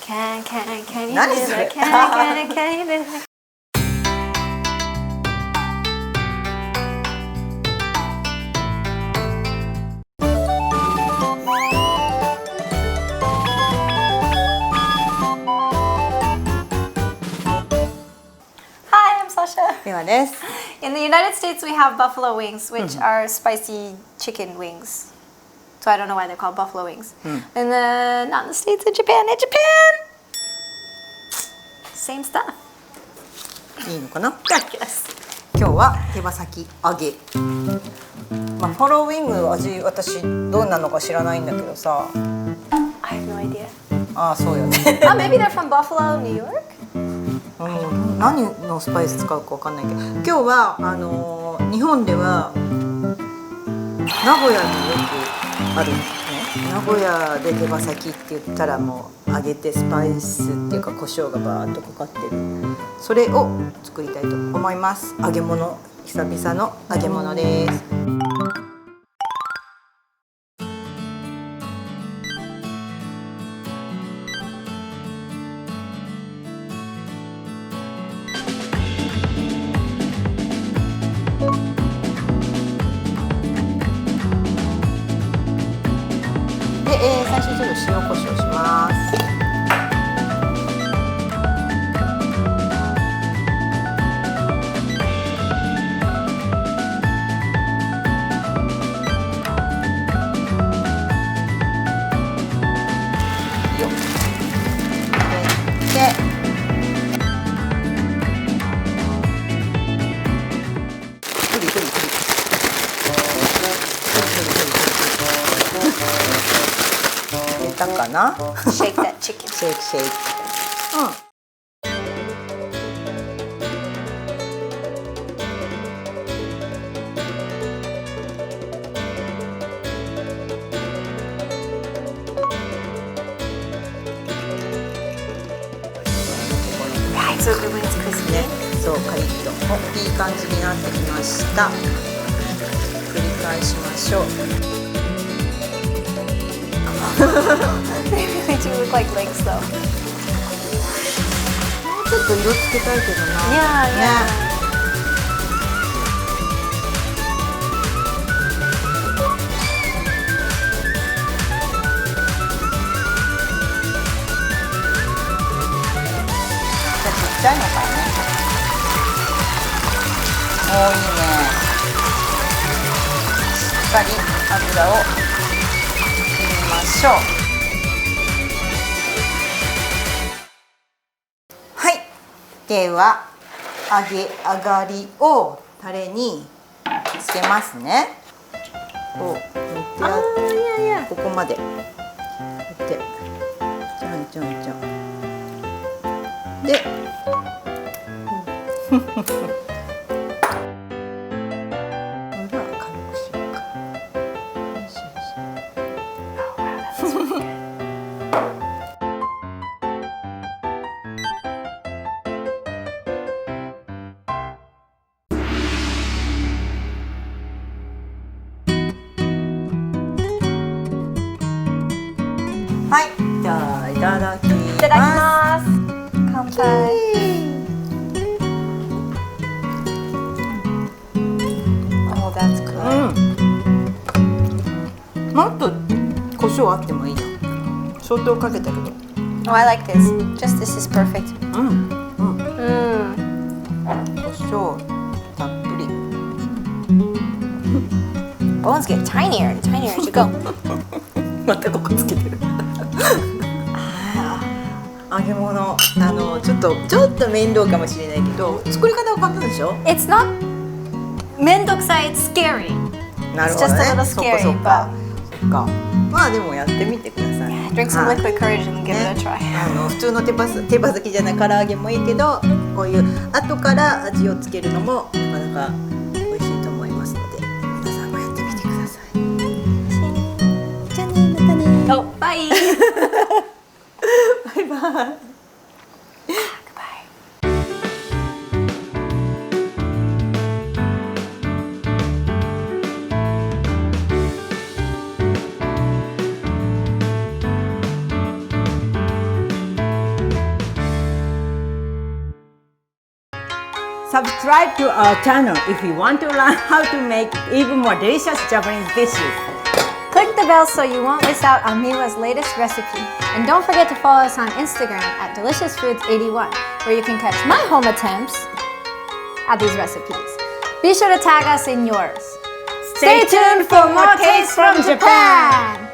Can you 何 do それ that? Can you do that? Hi, I'm Sasha. ではです。 In the United States, we have buffalo wings, which are spicy chicken wings. So I don't know why they're called buffalo wings. And then not in the States, in Japan. In Japan, same stuff. いいのかな。 I guess. 今日は手羽先揚げ。まあフォローウィング味私どうなのか知らないんだけどさ。I have no idea. ああそうよね。 Oh, maybe they're from Buffalo, New York? 何のスパイス使うかわかんないけど、今日は日本では名古屋によくあるね。名古屋で手羽先って言ったらもう揚げてスパイスっていうか胡椒がバーッとかかってる。それを作りたいと思います。揚げ物、久々の揚げ物です。で、最初ちょっと塩コショウします。よっ。で、ふりふりふり。入れたかな。 Shake that chicken. シェイクシェイク。Right, so good when it's crispy. ね、そうカリッといい感じになってきました。繰り返しましょう。They really do look like legs, though. もうちょっと色つけたいけどな。 Yeah, yeah. ね。ちっちゃいのからね。おーいいね。しっかり油を切りましょう。はい。では揚げ上がりをタレにつけますね。こう塗ってやっここまでやってちょんちょんちょん。で、軽くしようか。よしよし。はい、じゃあいただきます。いただきます。乾杯。Oh, that's good. もっと胡椒あってもいいよ。相当かけたけど。Oh, I like this. Just this is perfect. 胡椒たっぷり。Bones get tinier and tinier as you go. またここつけてる。揚げ物、ちょっと面倒かもしれないけど、作り方わかったでしょ？ It's not めんどくさい. It's scary. なるほど It's just a ね。 little そっか scary, そっか。そっか。まあでもやってみてください。 Drink some はい liquid courage and give ね it a try. 普通の手羽先じゃない唐揚げもいいけど、こういう後から味をつけるのもなかなか美味しいと思いますので、皆さんもやってみてください。じゃあね、またね。 Oh, bye. バイバイ。subscribe to our channel if you want to learn how to make even more delicious Japanese dishes. Click the bell so you won't miss out on Miwa's latest recipe. And don't forget to follow us on Instagram at deliciousfoods81, where you can catch my home attempts at these recipes. Be sure to tag us in yours. Stay tuned for more tastes from Japan!